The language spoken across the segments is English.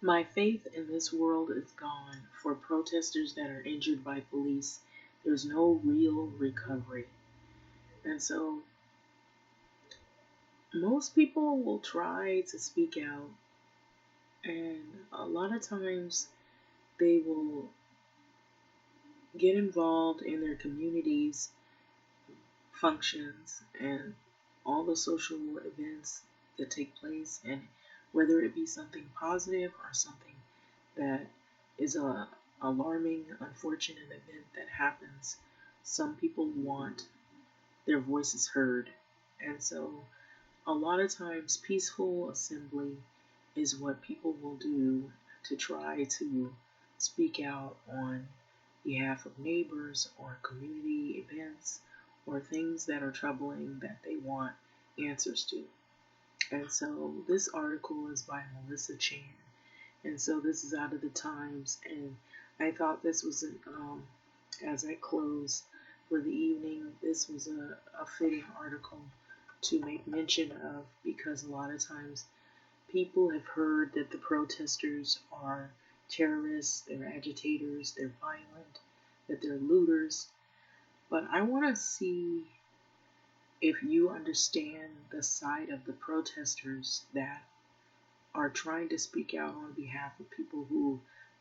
My faith in this world is gone. For protesters that are injured by police, there's no real recovery. And so most people will try to speak out, and a lot of times they will get involved in their communities' functions and all the social events that take place, and whether it be something positive or something that is a alarming, unfortunate event that happens, some people want their voices heard. And so a lot of times peaceful assembly is what people will do to try to speak out on behalf of neighbors or community events or things that are troubling that they want answers to. And so this article is by Melissa Chan. And so this is out of the Times. And I thought this was, as I close for the evening, this was a fitting article to make mention of, because a lot of times people have heard that the protesters are terrorists, they're agitators, they're violent, that they're looters. But I want to see if you understand the side of the protesters that are trying to speak out on behalf of people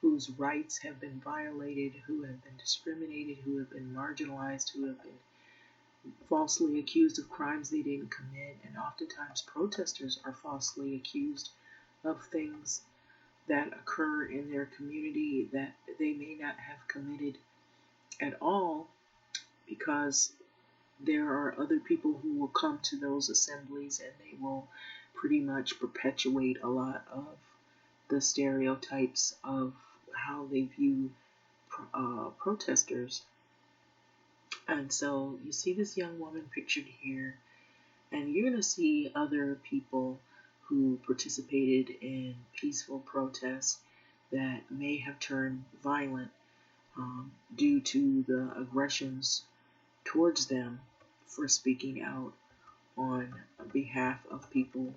whose rights have been violated, who have been discriminated, who have been marginalized, who have been falsely accused of crimes they didn't commit. And oftentimes protesters are falsely accused of things that occur in their community that they may not have committed at all, because there are other people who will come to those assemblies and they will pretty much perpetuate a lot of the stereotypes of how they view protesters. And so you see this young woman pictured here, and you're going to see other people who participated in peaceful protests that may have turned violent due to the aggressions towards them for speaking out on behalf of people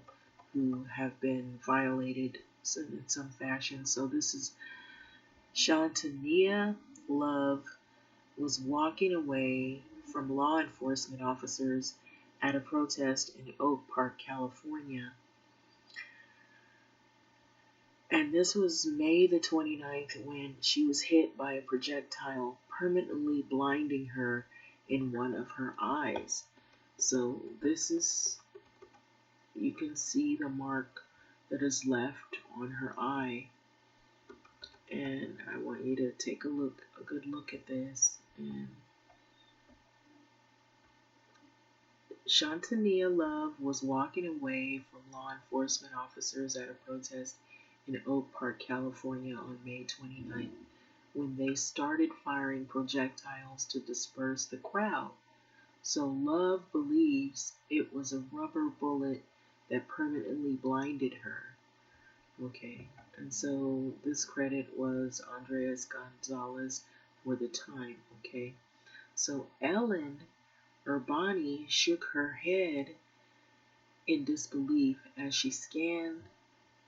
who have been violated in some fashion. So this is Shantania Love was walking away from law enforcement officers at a protest in Oak Park, California. And this was May the 29th when she was hit by a projectile, permanently blinding her in one of her eyes. So this is, you can see the mark that is left on her eye. And I want you to take a good look at this. And Shantania Love was walking away from law enforcement officers at a protest in Oak Park, California on May 29th when they started firing projectiles to disperse the crowd. So Love believes it was a rubber bullet that permanently blinded her. Okay, and so this credit was Andreas Gonzalez for the Time. Okay, so Ellen Urbani shook her head in disbelief as she scanned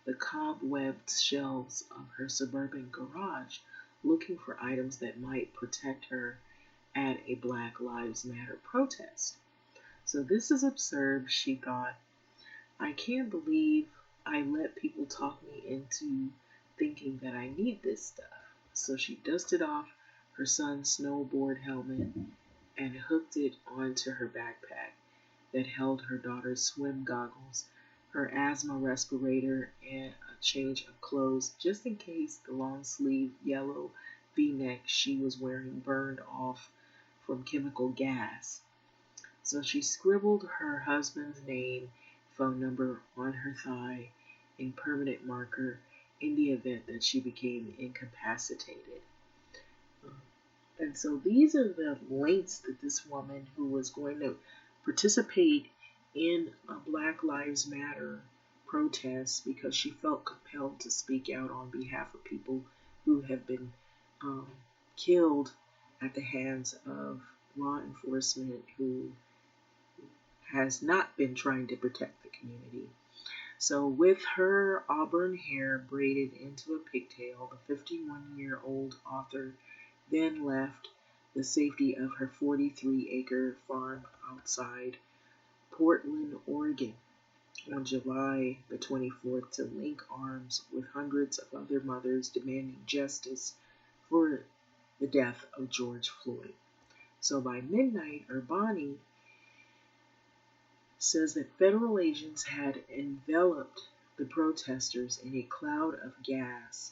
the cobwebbed shelves of her suburban garage, looking for items that might protect her at a Black Lives Matter protest. So this is absurd, she thought. I can't believe I let people talk me into thinking that I need this stuff. So she dusted off her son's snowboard helmet and hooked it onto her backpack that held her daughter's swim goggles, her asthma respirator, and a change of clothes just in case the long-sleeved yellow V-neck she was wearing burned off from chemical gas. So she scribbled her husband's name, phone number on her thigh in permanent marker in the event that she became incapacitated. And so these are the lengths that this woman who was going to participate in a Black Lives Matter protest because she felt compelled to speak out on behalf of people who have been killed at the hands of law enforcement who has not been trying to protect the community. So, with her auburn hair braided into a pigtail, the 51-year-old author then left the safety of her 43-acre farm outside Portland, Oregon, on July the 24th to link arms with hundreds of other mothers demanding justice for the death of George Floyd. So by midnight, Urbani says that federal agents had enveloped the protesters in a cloud of gas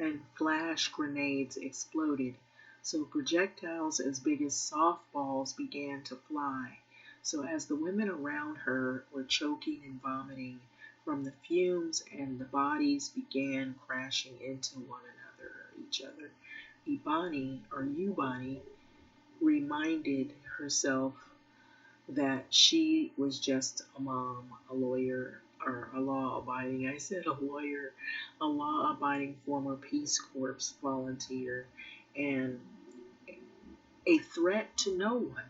and flash grenades exploded. So projectiles as big as softballs began to fly. So as the women around her were choking and vomiting from the fumes and the bodies began crashing into one another or each other, Ubani reminded herself that she was just a mom, a lawyer, or a law-abiding, I said a lawyer, a law-abiding former Peace Corps volunteer, and a threat to no one.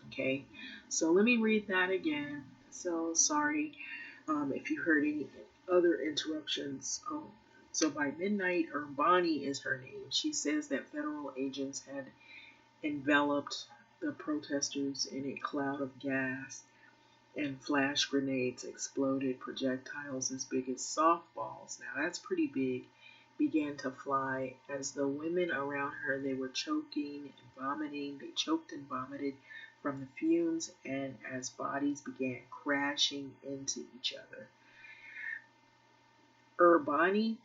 Okay, so let me read that again. So sorry if you heard any other interruptions. So by midnight, Urbani is her name. She says that federal agents had enveloped the protesters in a cloud of gas and flash grenades exploded. Projectiles as big as softballs, now that's pretty big, began to fly. As the women around her, they were choking and vomiting. They choked and vomited from the fumes, and as bodies began crashing into each other. Urbani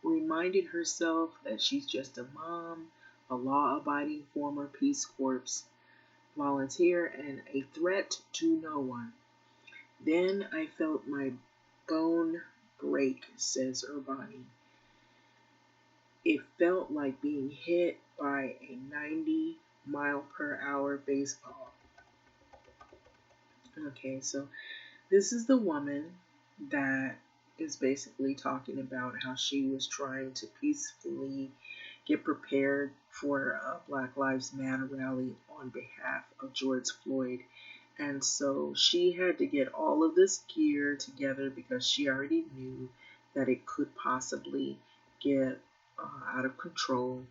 reminded herself that she's just a mom, a law-abiding former Peace Corps volunteer, and a threat to no one. Then I felt my bone break, says Urbani. It felt like being hit by a 90-mile-per-hour baseball. Okay, so this is the woman that is basically talking about how she was trying to peacefully get prepared for a Black Lives Matter rally on behalf of George Floyd. And so she had to get all of this gear together because she already knew that it could possibly get out of control.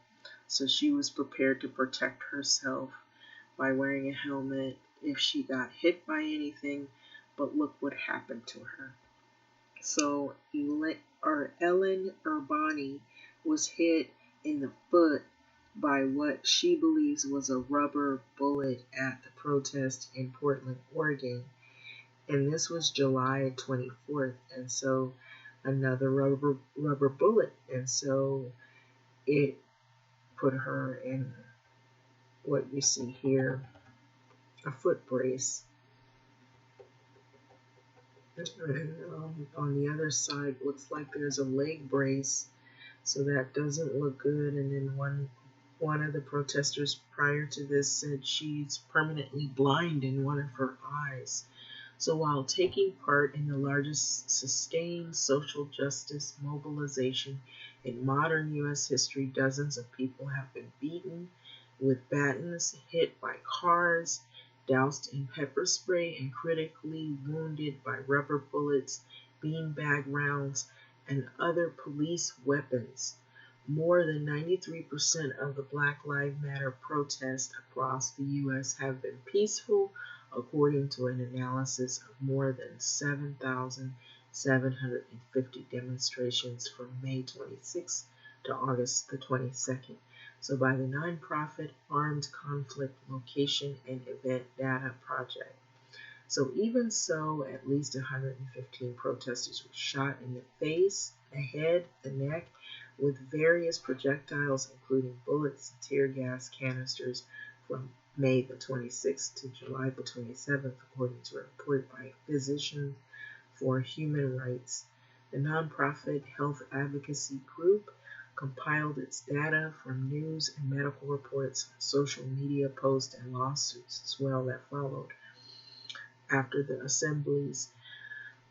So she was prepared to protect herself by wearing a helmet if she got hit by anything. But look what happened to her. So Ellen Urbani was hit in the foot by what she believes was a rubber bullet at the protest in Portland, Oregon. And this was July 24th. And so another rubber bullet. And so it put her in what you see here, a foot brace. And on the other side, looks like there's a leg brace. So that doesn't look good. And then one of the protesters prior to this said she's permanently blind in one of her eyes. So while taking part in the largest sustained social justice mobilization in modern U.S. history, dozens of people have been beaten with batons, hit by cars, doused in pepper spray, and critically wounded by rubber bullets, beanbag rounds, and other police weapons. More than 93% of the Black Lives Matter protests across the U.S. have been peaceful, according to an analysis of more than 7,750 demonstrations from May 26th to August the 22nd. So by the nonprofit Armed Conflict Location and Event Data Project. So even so, at least 115 protesters were shot in the face, the head, the neck, with various projectiles, including bullets and tear gas canisters, from May the 26th to July the 27th, according to a report by Physicians for Human Rights. The nonprofit health advocacy group compiled its data from news and medical reports, social media posts, and lawsuits as well that followed after the assemblies.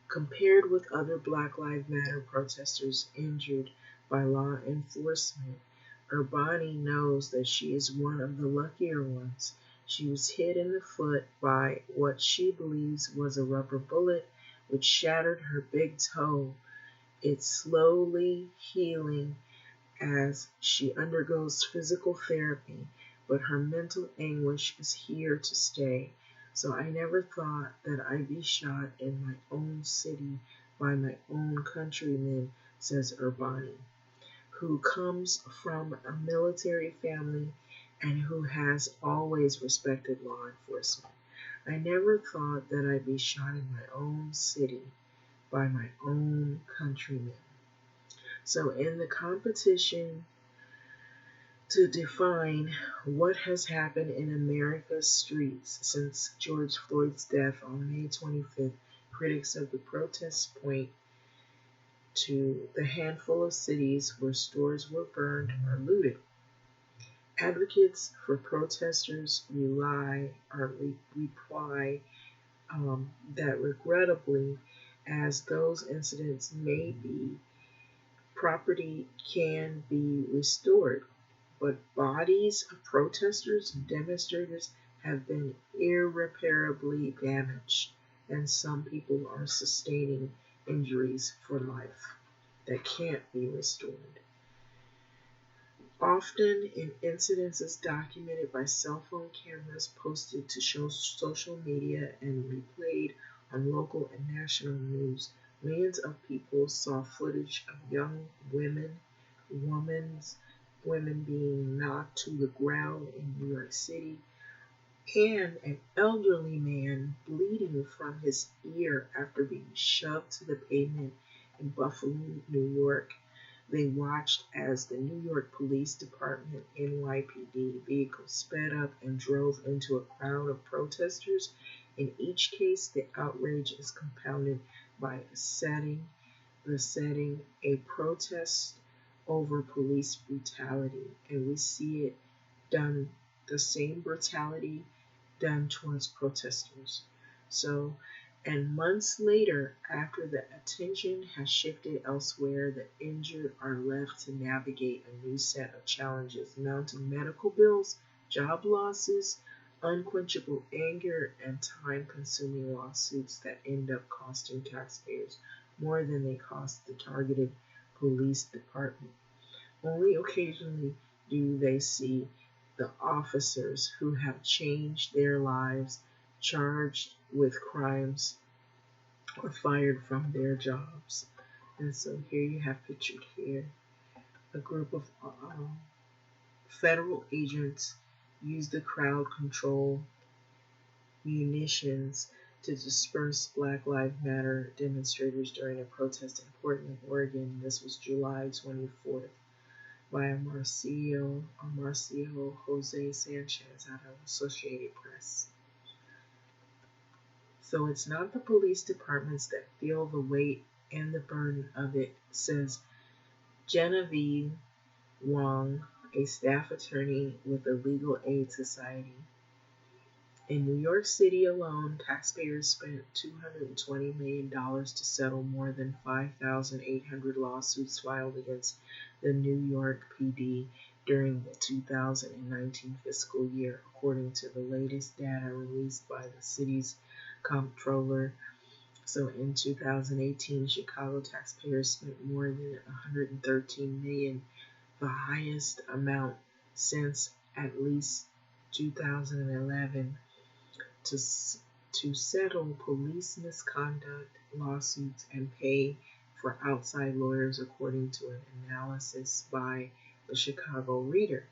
Compared with other Black Lives Matter protesters injured by law enforcement, Urbani knows that she is one of the luckier ones. She was hit in the foot by what she believes was a rubber bullet, which shattered her big toe. It's slowly healing as she undergoes physical therapy, but her mental anguish is here to stay. So I never thought that I'd be shot in my own city by my own countrymen, says Urbani, who comes from a military family and who has always respected law enforcement. I never thought that I'd be shot in my own city by my own countrymen. So in the competition to define what has happened in America's streets since George Floyd's death on May 25th, critics of the protests point to the handful of cities where stores were burned or looted. Advocates for protesters reply that regrettably, as those incidents may be, property can be restored, but bodies of protesters and demonstrators have been irreparably damaged, and some people are sustaining injuries for life that can't be restored. Often in incidences documented by cell phone cameras posted to social media and replayed on local and national news, millions of people saw footage of young women being knocked to the ground in New York City, and an elderly man bleeding from his ear after being shoved to the pavement in Buffalo, New York. They watched as the New York Police Department NYPD vehicle sped up and drove into a crowd of protesters. In each case, the outrage is compounded by the setting, a protest over police brutality, and we see it done, the same brutality done towards protesters. So, and months later, after the attention has shifted elsewhere, the injured are left to navigate a new set of challenges, mounting medical bills, job losses, unquenchable anger, and time-consuming lawsuits that end up costing taxpayers more than they cost the targeted police department. Only occasionally do they see the officers who have changed their lives charged with crimes or fired from their jobs. And so here you have pictured here a group of federal agents use the crowd control munitions to disperse Black Lives Matter demonstrators during a protest in Portland, Oregon. This was July 24th. By Marcio Jose Sanchez out of Associated Press. So it's not the police departments that feel the weight and the burden of it, says Genevieve Wong, a staff attorney with the Legal Aid Society. In New York City alone, taxpayers spent $220 million to settle more than 5,800 lawsuits filed against the New York PD during the 2019 fiscal year, according to the latest data released by the city's comptroller. So in 2018, Chicago taxpayers spent more than $113 million, the highest amount since at least 2011. To settle police misconduct lawsuits and pay for outside lawyers, according to an analysis by the Chicago Reader.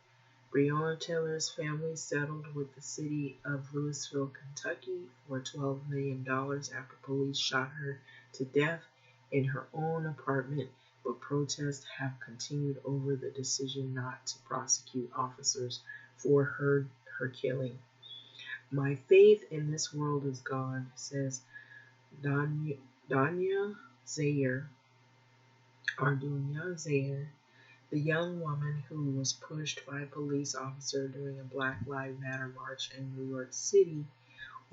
Breonna Taylor's family settled with the city of Louisville, Kentucky for $12 million after police shot her to death in her own apartment, but protests have continued over the decision not to prosecute officers for her killing. My faith in this world is gone, says Dunya Zayer, the young woman who was pushed by a police officer during a Black Lives Matter march in New York City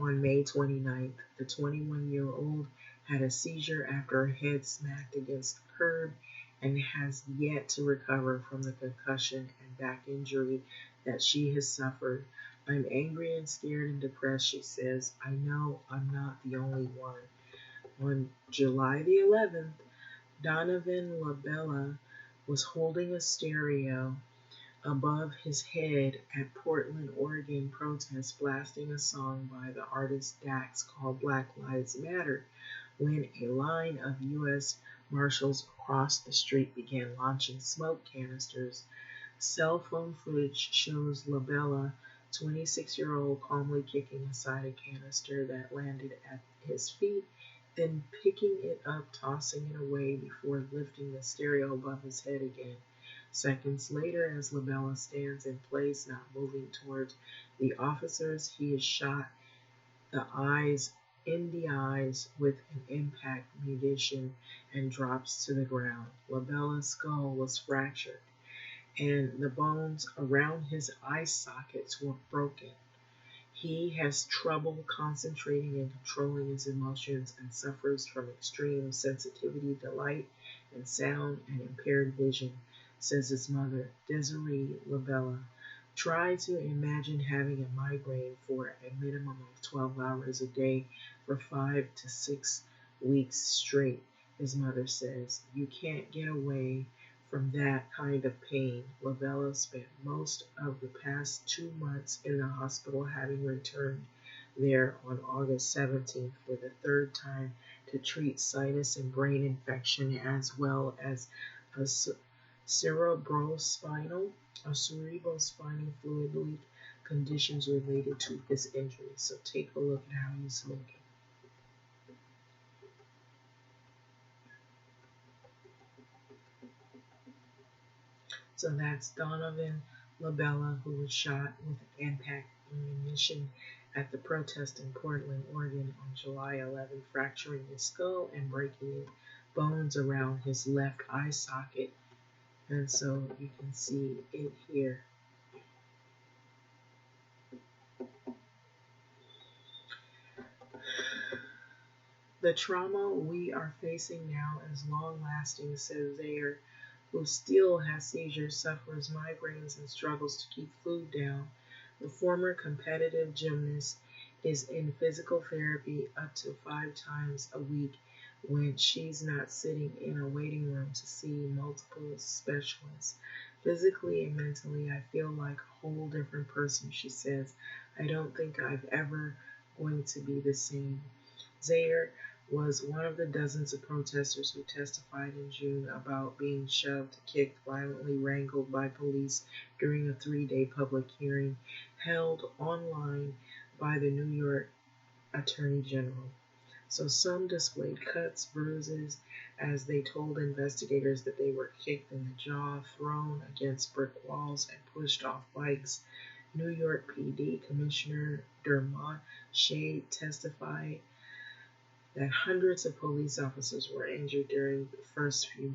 on May 29th. The 21-year-old had a seizure after her head smacked against the curb and has yet to recover from the concussion and back injury that she has suffered. I'm angry and scared and depressed, she says. I know I'm not the only one. On July the 11th, Donovan LaBella was holding a stereo above his head at Portland, Oregon protest, blasting a song by the artist Dax called Black Lives Matter, when a line of U.S. Marshals across the street began launching smoke canisters. Cell phone footage shows LaBella, 26-year-old, calmly kicking aside a canister that landed at his feet, then picking it up, tossing it away before lifting the stereo above his head again. Seconds later, as LaBella stands in place, not moving towards the officers, he is shot in the eyes with an impact munition and drops to the ground. LaBella's skull was fractured, and the bones around his eye sockets were broken. He has trouble concentrating and controlling his emotions and suffers from extreme sensitivity to light and sound and impaired vision, says his mother, Desiree LaBella. Try to imagine having a migraine for a minimum of 12 hours a day for 5 to 6 weeks straight, his mother says. You can't get away from that kind of pain. LaBella spent most of the past 2 months in the hospital, having returned there on August 17th for the third time to treat sinus and brain infection, as well as a cerebrospinal fluid leak, conditions related to his injury. So take a look at how he's looking. So that's Donovan LaBella, who was shot with impact ammunition at the protest in Portland, Oregon on July 11, fracturing his skull and breaking bones around his left eye socket. And so you can see it here. The trauma we are facing now is long-lasting, says Zaire, who still has seizures, suffers migraines, and struggles to keep food down. The former competitive gymnast is in physical therapy up to 5 times a week when she's not sitting in a waiting room to see multiple specialists. Physically and mentally, I feel like a whole different person, she says. I don't think I've ever going to be the same. Zaire was one of the dozens of protesters who testified in June about being shoved, kicked, violently wrangled by police during a 3-day public hearing held online by the New York Attorney General. So some displayed cuts, bruises, as they told investigators that they were kicked in the jaw, thrown against brick walls, and pushed off bikes. New York PD Commissioner Dermot Shade testified that hundreds of police officers were injured during the first few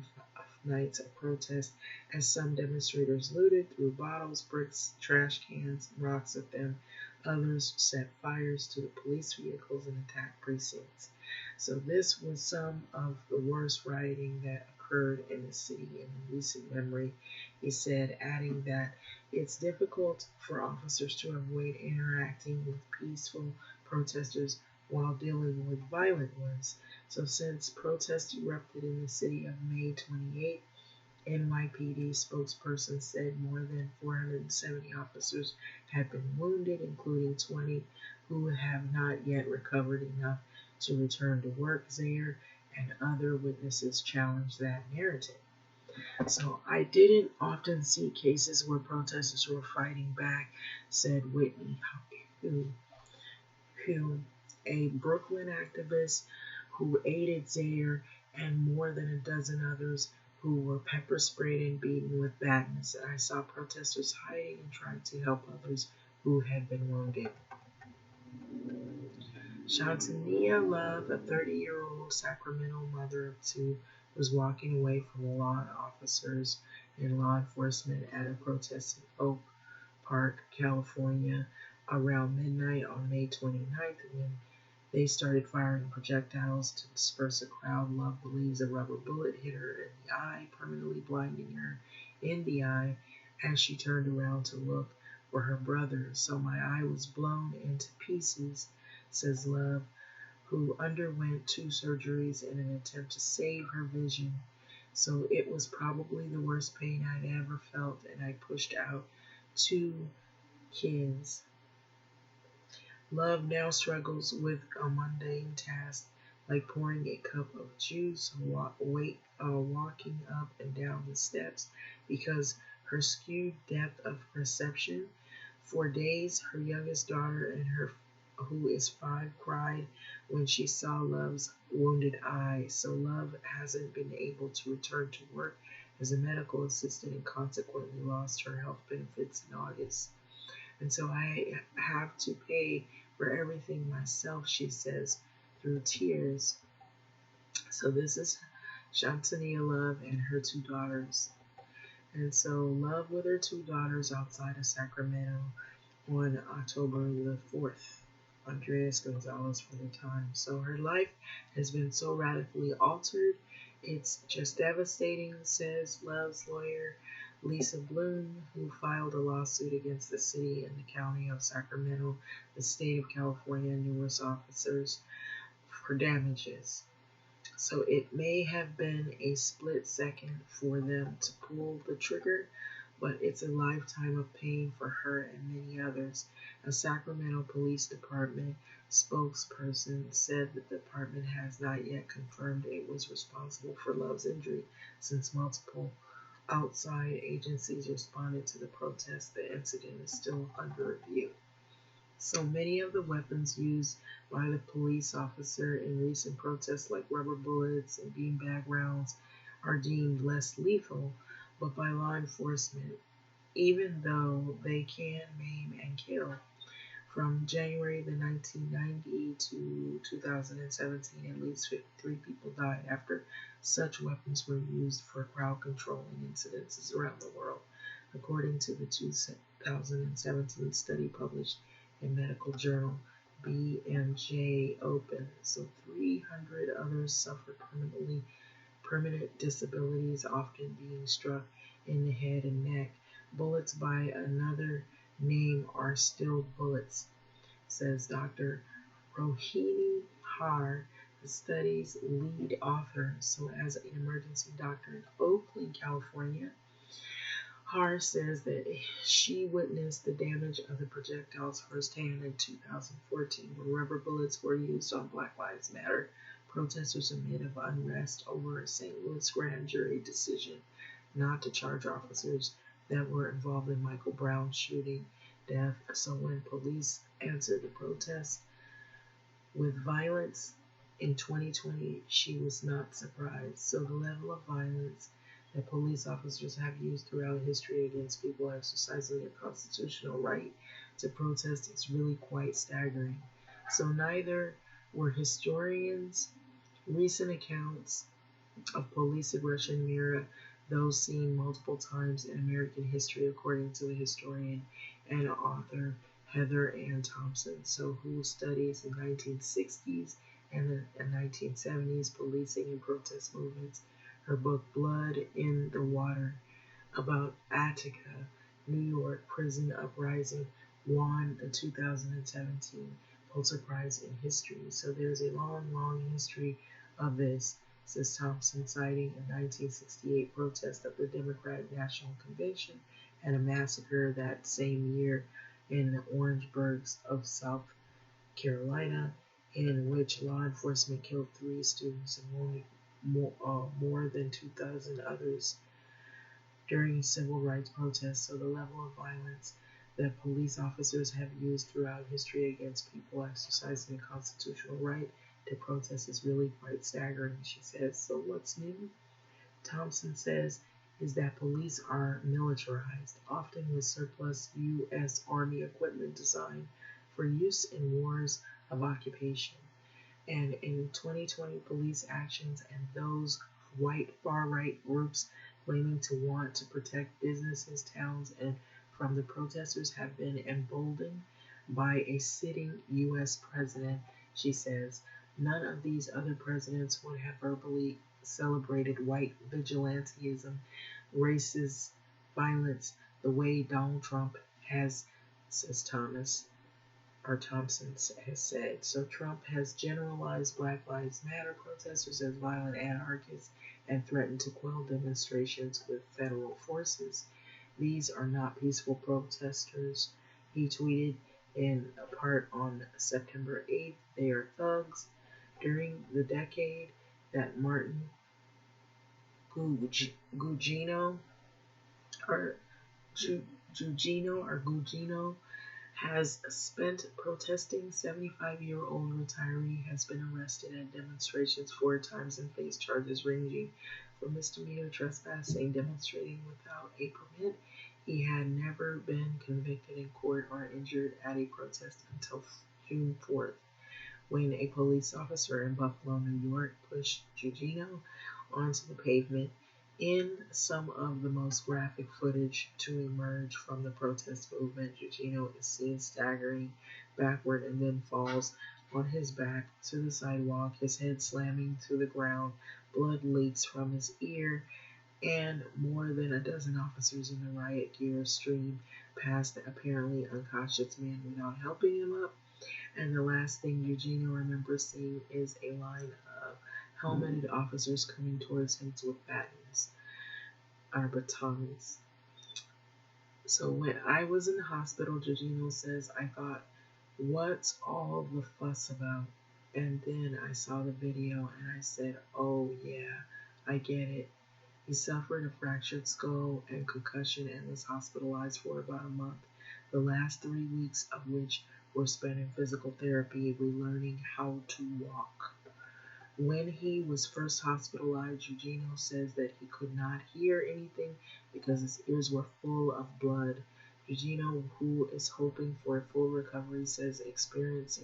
nights of protest, as some demonstrators looted, threw bottles, bricks, trash cans, and rocks at them. Others set fires to the police vehicles and attacked precincts. So this was some of the worst rioting that occurred in the city in recent memory, he said, adding that it's difficult for officers to avoid interacting with peaceful protesters while dealing with violent ones. So since protests erupted in the city of May 28, NYPD spokesperson said more than 470 officers have been wounded, including 20 who have not yet recovered enough to return to work. Zaire and other witnesses challenged that narrative. So I didn't often see cases where protesters were fighting back, said Whitney Hume, a Brooklyn activist who aided Zaire and more than a dozen others who were pepper sprayed and beaten with batons. I saw protesters hiding and trying to help others who had been wounded. Shantania Love, a 30-year-old Sacramento mother of 2, was walking away from law officers and law enforcement at a protest in Oak Park, California, around midnight on May 29th when they started firing projectiles to disperse a crowd. Love believes a rubber bullet hit her in the eye, permanently blinding her in the eye as she turned around to look for her brother. So my eye was blown into pieces, says Love, who underwent 2 surgeries in an attempt to save her vision. So it was probably the worst pain I'd ever felt, and I pushed out 2 kids. Love now struggles with a mundane task like pouring a cup of juice or walking up and down the steps because her skewed depth of perception. For days, her youngest daughter and her who is 5 cried when she saw Love's wounded eye. So Love hasn't been able to return to work as a medical assistant and consequently lost her health benefits in August. And so I have to pay for everything myself, she says, through tears. So this is Shantania Love and her 2 daughters. And so Love with her 2 daughters outside of Sacramento on October the 4th. Andreas Gonzalez for the time. So her life has been so radically altered. It's just devastating, says Love's lawyer, Lisa Bloom, who filed a lawsuit against the city and the county of Sacramento, the state of California, and numerous officers for damages. So it may have been a split second for them to pull the trigger, but it's a lifetime of pain for her and many others. A Sacramento Police Department spokesperson said the department has not yet confirmed it was responsible for Love's injury since multiple outside agencies responded to the protest. The incident is still under review. So many of the weapons used by the police officer in recent protests, like rubber bullets and beanbag rounds, are deemed less lethal, but by law enforcement, even though they can maim and kill. From January the 1990 to 2017, at least 53 people died after such weapons were used for crowd controlling incidences around the world, according to the 2017 study published in medical journal BMJ Open. So 300 others suffered permanent disabilities, often being struck in the head and neck. Bullets by another name are still bullets, says Dr. Rohini Har, the study's lead author. So as an emergency doctor in Oakland, California, Har says that she witnessed the damage of the projectiles firsthand in 2014 when rubber bullets were used on Black Lives Matter protesters amid of unrest over a St. Louis grand jury decision not to charge officers that were involved in Michael Brown's shooting death. So when police answered the protest with violence in 2020, she was not surprised. So the level of violence that police officers have used throughout history against people exercising their constitutional right to protest is really quite staggering. So neither were historians. Recent accounts of police aggression mirror those seen multiple times in American history, according to the historian and author Heather Ann Thompson, who studies the 1960s and the 1970s policing and protest movements. Her book, Blood in the Water, about Attica, New York prison uprising, won the 2017 Pulitzer Prize in History. So there's a long history of this, says Thompson, citing a 1968 protest of the Democratic National Convention and a massacre that same year in the Orangeburgs of South Carolina, in which law enforcement killed 3 students and wounded more than 2,000 others during civil rights protests. So the level of violence that police officers have used throughout history against people exercising a constitutional right to protest is really quite staggering, she says. So what's new? Thompson says is that police are militarized, often with surplus U.S. Army equipment designed for use in wars of occupation. And in 2020, police actions and those white far-right groups claiming to want to protect businesses, towns, and from the protesters have been emboldened by a sitting U.S. president, she says. None of these other presidents would have verbally celebrated white vigilantism, racist violence, the way Donald Trump has, says Thomas. R. Thompson has said. So Trump has generalized Black Lives Matter protesters as violent anarchists and threatened to quell demonstrations with federal forces. These are not peaceful protesters, he tweeted in a part on September 8th. They are thugs. During the decade that Martin Gugino or Gugino has spent protesting. 75-year-old retiree has been arrested at demonstrations 4 times and faced charges ranging from misdemeanor trespassing, demonstrating without a permit. He had never been convicted in court or injured at a protest until June 4th, when a police officer in Buffalo, New York, pushed Gugino onto the pavement. In some of the most graphic footage to emerge from the protest movement, Gugino is seen staggering backward and then falls on his back to the sidewalk, his head slamming to the ground. Blood leaks from his ear, and more than a dozen officers in the riot gear stream past the apparently unconscious man without helping him up. And the last thing Eugenio remembers seeing is a line of helmeted officers coming towards him with batons. So when I was in the hospital, Eugenio says, I thought, what's all the fuss about? And then I saw the video and I said, oh yeah, I get it. He suffered a fractured skull and concussion and was hospitalized for about a month, the last 3 weeks of which were spent in physical therapy, relearning how to walk. When he was first hospitalized, Eugenio says that he could not hear anything because his ears were full of blood. Eugenio, who is hoping for a full recovery, says the experience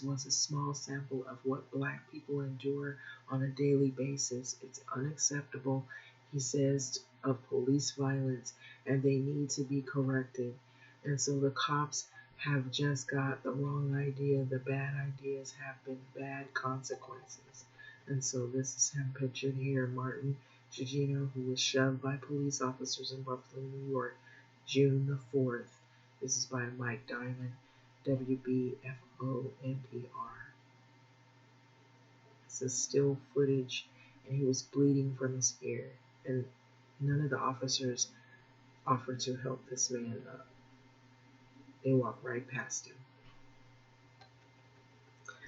was a small sample of what Black people endure on a daily basis. It's unacceptable, he says, of police violence, and they need to be corrected. And so the cops have just got the wrong idea. The bad ideas have been bad consequences. And so this is him pictured here, Martin Gugino, who was shoved by police officers in Buffalo, New York, June the 4th. This is by Mike Diamond, WBFO NPR. This is still footage, and he was bleeding from his ear, and none of the officers offered to help this man up. They walked right past him.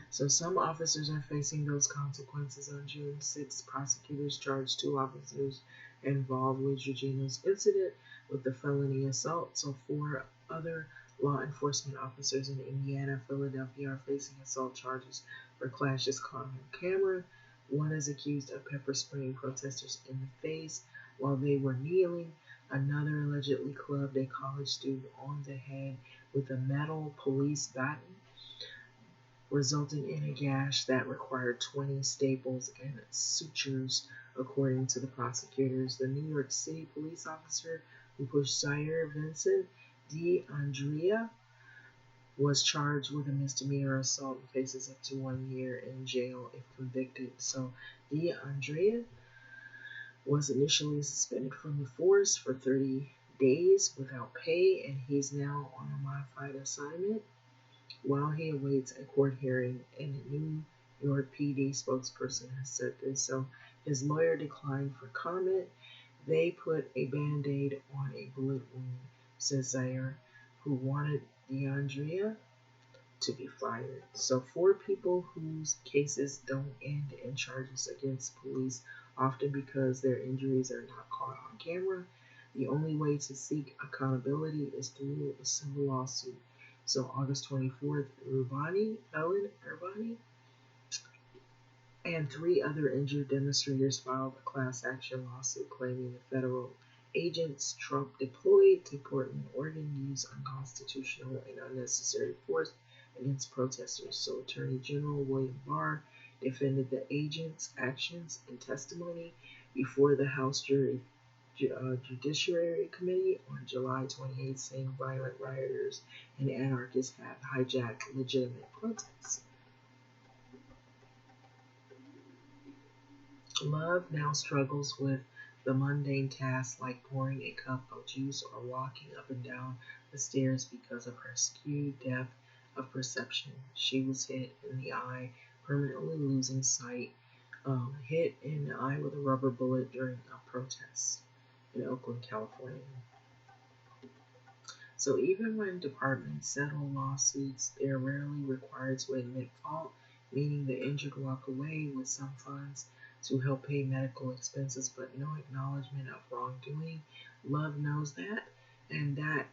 So some officers are facing those consequences. On June 6th, prosecutors charged 2 officers involved with Eugenio's incident with the felony assault. So 4 other law enforcement officers in Indiana, Philadelphia are facing assault charges for clashes caught on camera. One is accused of pepper spraying protesters in the face while they were kneeling. Another allegedly clubbed a college student on the head with a metal police baton, resulting in a gash that required 20 staples and sutures, according to the prosecutors. The New York City police officer who pushed Zaire Vincent D'Andrea was charged with a misdemeanor assault and faces up to 1 year in jail if convicted. So D'Andrea was initially suspended from the force for 30 days without pay, and he's now on a modified assignment while he awaits a court hearing. And a New York PD spokesperson has said this. So his lawyer declined for comment. They put a band-aid on a bullet wound, says Zaire, who wanted D'Andrea to be fired. So 4 people whose cases don't end in charges against police, often because their injuries are not caught on camera. The only way to seek accountability is through a civil lawsuit. So August 24th, Ellen Urbani, and 3 other injured demonstrators filed a class action lawsuit claiming the federal agents Trump deployed to Portland, Oregon used unconstitutional and unnecessary force against protesters. So Attorney General William Barr defended the agents' actions in testimony before the House Judiciary Committee on July 28, saying violent rioters and anarchists have hijacked legitimate protests. Love now struggles with the mundane tasks like pouring a cup of juice or walking up and down the stairs because of her skewed depth of perception. She was hit in the eye, permanently losing sight, hit in the eye with a rubber bullet during a protest in Oakland, California. So even when departments settle lawsuits, they are rarely required to admit fault, meaning the injured walk away with some funds to help pay medical expenses, but no acknowledgement of wrongdoing. Love knows that, and that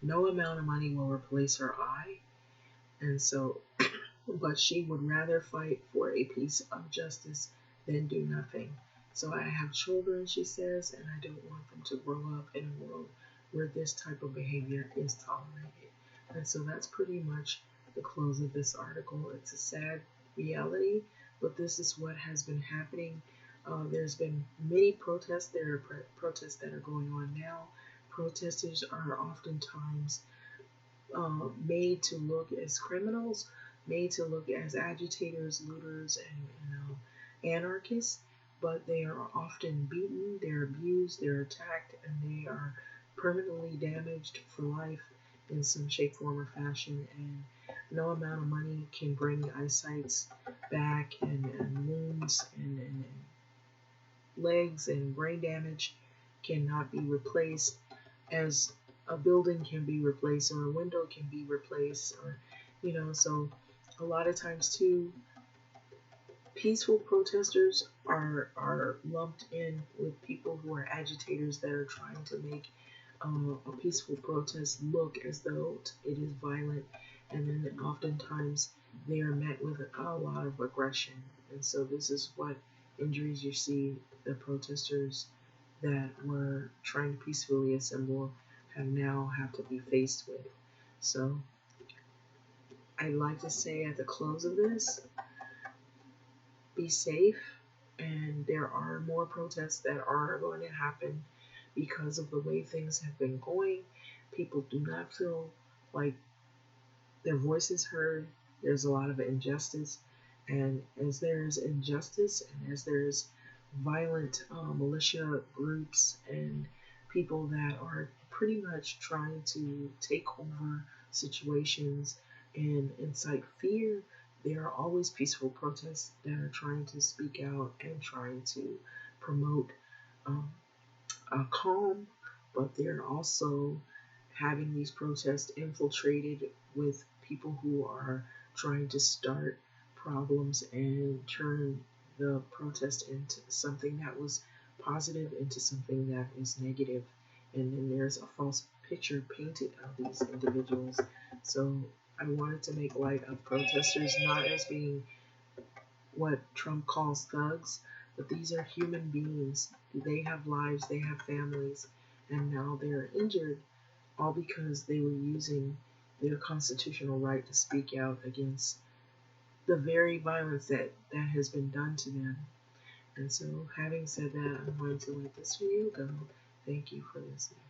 no amount of money will replace her eye. And so, but she would rather fight for a piece of justice than do nothing. So I have children, she says, and I don't want them to grow up in a world where this type of behavior is tolerated. And so that's pretty much the close of this article. It's a sad reality, but this is what has been happening. There's been many protests. There are protests that are going on now. Protesters are oftentimes made to look as criminals, made to look as agitators, looters, and anarchists, but they are often beaten, they're abused, they're attacked, and they are permanently damaged for life in some shape, form, or fashion. And no amount of money can bring eyesights back, and wounds, and legs and brain damage cannot be replaced as a building can be replaced or a window can be replaced, or so a lot of times too, peaceful protesters are lumped in with people who are agitators that are trying to make a peaceful protest look as though it is violent, and then oftentimes they are met with a lot of aggression. And so this is what injuries you see the protesters that were trying to peacefully assemble have to be faced with. So I'd like to say at the close of this, be safe, and there are more protests that are going to happen because of the way things have been going. People do not feel like their voice is heard. There's a lot of injustice, and as there's injustice and as there's violent militia groups and people that are pretty much trying to take over situations and incite fear, there are always peaceful protests that are trying to speak out and trying to promote a calm, but they're also having these protests infiltrated with people who are trying to start problems and turn the protest into something that was positive into something that is negative. And then there's a false picture painted of these individuals. So I wanted to make light of protesters not as being what Trump calls thugs, but these are human beings. They have lives, they have families, and now they're injured all because they were using their constitutional right to speak out against the very violence that has been done to them. And so, having said that, I'm going to let this video go. Thank you for listening.